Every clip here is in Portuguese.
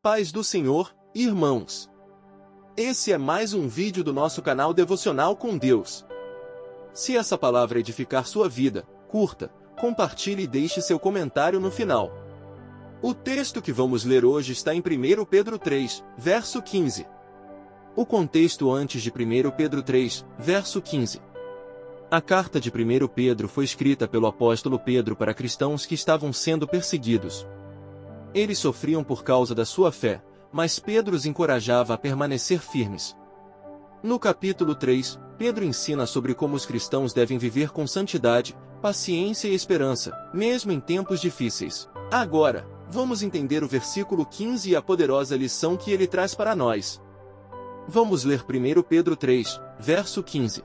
Paz do Senhor, irmãos. Esse é mais um vídeo do nosso canal Devocional com Deus. Se essa palavra edificar sua vida, curta, compartilhe e deixe seu comentário no final. O texto que vamos ler hoje está em 1 Pedro 3, verso 15. O contexto antes de 1 Pedro 3, verso 15. A carta de 1 Pedro foi escrita pelo apóstolo Pedro para cristãos que estavam sendo perseguidos. Eles sofriam por causa da sua fé, mas Pedro os encorajava a permanecer firmes. No capítulo 3, Pedro ensina sobre como os cristãos devem viver com santidade, paciência e esperança, mesmo em tempos difíceis. Agora, vamos entender o versículo 15 e a poderosa lição que ele traz para nós. Vamos ler 1 Pedro 3, verso 15.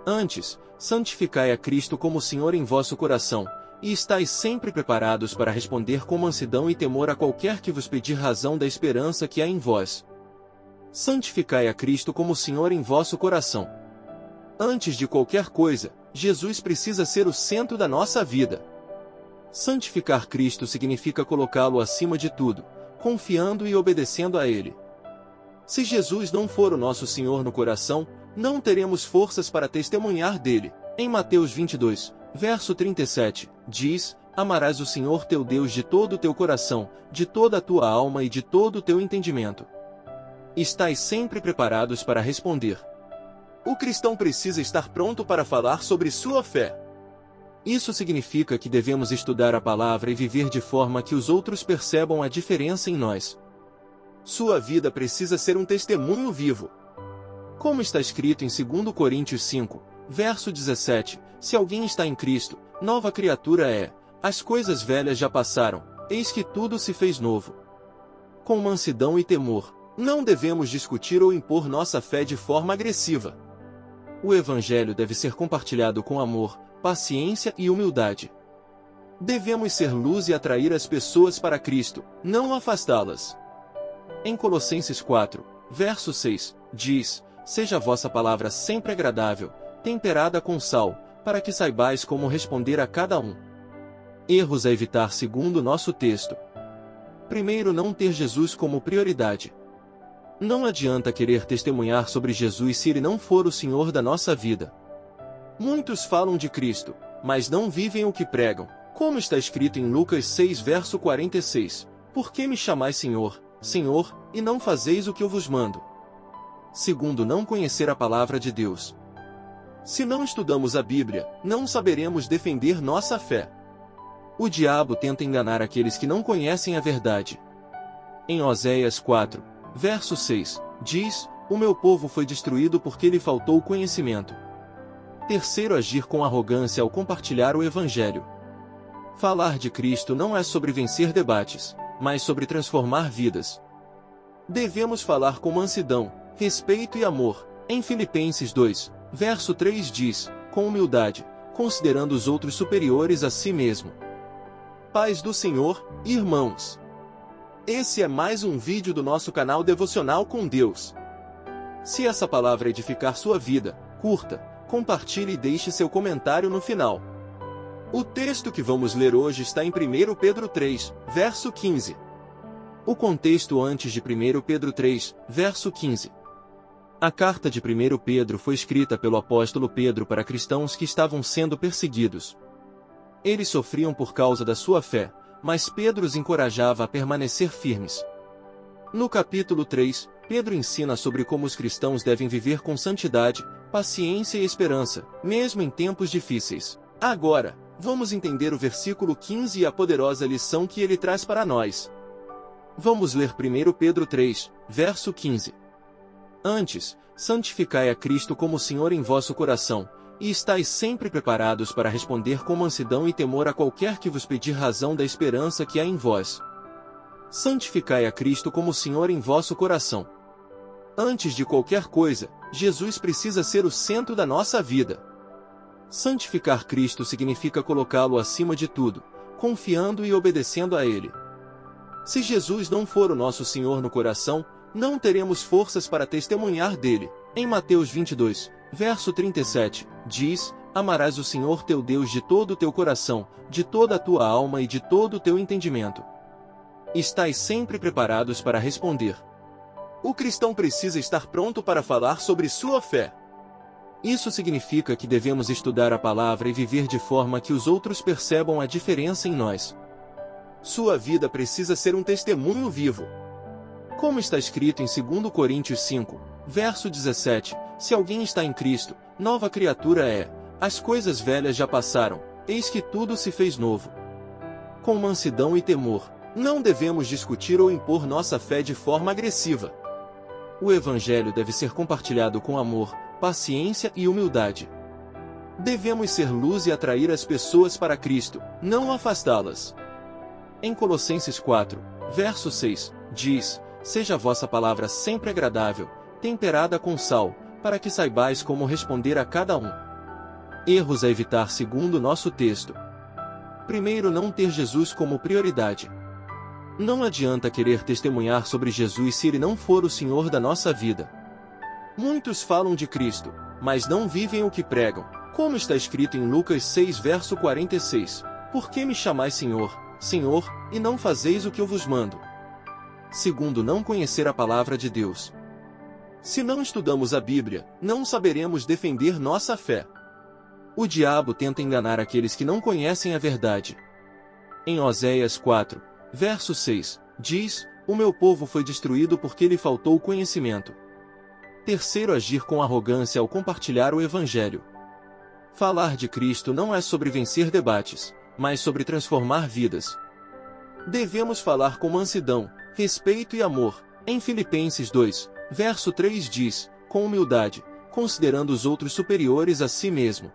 Antes, santificai a Cristo como Senhor em vosso coração, e estais sempre preparados para responder com mansidão e temor a qualquer que vos pedir razão da esperança que há em vós. Santificai a Cristo como Senhor em vosso coração. Antes de qualquer coisa, Jesus precisa ser o centro da nossa vida. Santificar Cristo significa colocá-lo acima de tudo, confiando e obedecendo a Ele. Se Jesus não for o nosso Senhor no coração, não teremos forças para testemunhar dele. Em Mateus 22, verso 37, diz: Amarás o Senhor teu Deus de todo o teu coração, de toda a tua alma e de todo o teu entendimento. Estais sempre preparados para responder. O cristão precisa estar pronto para falar sobre sua fé. Isso significa que devemos estudar a palavra e viver de forma que os outros percebam a diferença em nós. Sua vida precisa ser um testemunho vivo. Como está escrito em 2 Coríntios 5, verso 17, se alguém está em Cristo, nova criatura é, as coisas velhas já passaram, eis que tudo se fez novo. Com mansidão e temor, não devemos discutir ou impor nossa fé de forma agressiva. O Evangelho deve ser compartilhado com amor, paciência e humildade. Devemos ser luz e atrair as pessoas para Cristo, não afastá-las. Em Colossenses 4, verso 6, diz: Seja a vossa palavra sempre agradável, temperada com sal, para que saibais como responder a cada um. Erros a evitar segundo nosso texto. Primeiro, não ter Jesus como prioridade. Não adianta querer testemunhar sobre Jesus se ele não for o Senhor da nossa vida. Muitos falam de Cristo, mas não vivem o que pregam, como está escrito em Lucas 6, verso 46. Por que me chamais Senhor, Senhor, e não fazeis o que eu vos mando? Segundo, não conhecer a palavra de Deus. Se não estudamos a Bíblia, não saberemos defender nossa fé. O diabo tenta enganar aqueles que não conhecem a verdade. Em Oséias 4, verso 6, diz: O meu povo foi destruído porque lhe faltou conhecimento. Terceiro, agir com arrogância ao compartilhar o Evangelho. Falar de Cristo não é sobre vencer debates, mas sobre transformar vidas. Devemos falar com mansidão, respeito e amor. Em Filipenses 2, verso 3 diz: com humildade, considerando os outros superiores a si mesmo. Paz do Senhor, irmãos. Esse é mais um vídeo do nosso canal Devocional com Deus. Se essa palavra edificar sua vida, curta, compartilhe e deixe seu comentário no final. O texto que vamos ler hoje está em 1 Pedro 3, verso 15. O contexto antes de 1 Pedro 3, verso 15. A carta de 1 Pedro foi escrita pelo apóstolo Pedro para cristãos que estavam sendo perseguidos. Eles sofriam por causa da sua fé, mas Pedro os encorajava a permanecer firmes. No capítulo 3, Pedro ensina sobre como os cristãos devem viver com santidade, paciência e esperança, mesmo em tempos difíceis. Agora, vamos entender o versículo 15 e a poderosa lição que ele traz para nós. Vamos ler 1 Pedro 3, verso 15. Antes, santificai a Cristo como Senhor em vosso coração, e estais sempre preparados para responder com mansidão e temor a qualquer que vos pedir razão da esperança que há em vós. Santificai a Cristo como Senhor em vosso coração. Antes de qualquer coisa, Jesus precisa ser o centro da nossa vida. Santificar Cristo significa colocá-lo acima de tudo, confiando e obedecendo a Ele. Se Jesus não for o nosso Senhor no coração, não teremos forças para testemunhar dele. Em Mateus 22, verso 37, diz: Amarás o Senhor teu Deus de todo o teu coração, de toda a tua alma e de todo o teu entendimento. Estais sempre preparados para responder. O cristão precisa estar pronto para falar sobre sua fé. Isso significa que devemos estudar a palavra e viver de forma que os outros percebam a diferença em nós. Sua vida precisa ser um testemunho vivo. Como está escrito em 2 Coríntios 5, verso 17, se alguém está em Cristo, nova criatura é, as coisas velhas já passaram, eis que tudo se fez novo. Com mansidão e temor, não devemos discutir ou impor nossa fé de forma agressiva. O Evangelho deve ser compartilhado com amor, paciência e humildade. Devemos ser luz e atrair as pessoas para Cristo, não afastá-las. Em Colossenses 4, verso 6, diz: seja a vossa palavra sempre agradável, temperada com sal, para que saibais como responder a cada um. Erros a evitar segundo nosso texto. Primeiro, não ter Jesus como prioridade. Não adianta querer testemunhar sobre Jesus se ele não for o Senhor da nossa vida. Muitos falam de Cristo, mas não vivem o que pregam, como está escrito em Lucas 6, verso 46. Por que me chamais Senhor, Senhor, e não fazeis o que eu vos mando? Segundo, não conhecer a palavra de Deus. Se não estudamos a Bíblia, não saberemos defender nossa fé. O diabo tenta enganar aqueles que não conhecem a verdade. Em Oséias 4, verso 6, diz: o meu povo foi destruído porque lhe faltou conhecimento. Terceiro, agir com arrogância ao compartilhar o Evangelho. Falar de Cristo não é sobre vencer debates, mas sobre transformar vidas. Devemos falar com mansidão, respeito e amor. Em Filipenses 2, verso 3 diz: com humildade, considerando os outros superiores a si mesmo.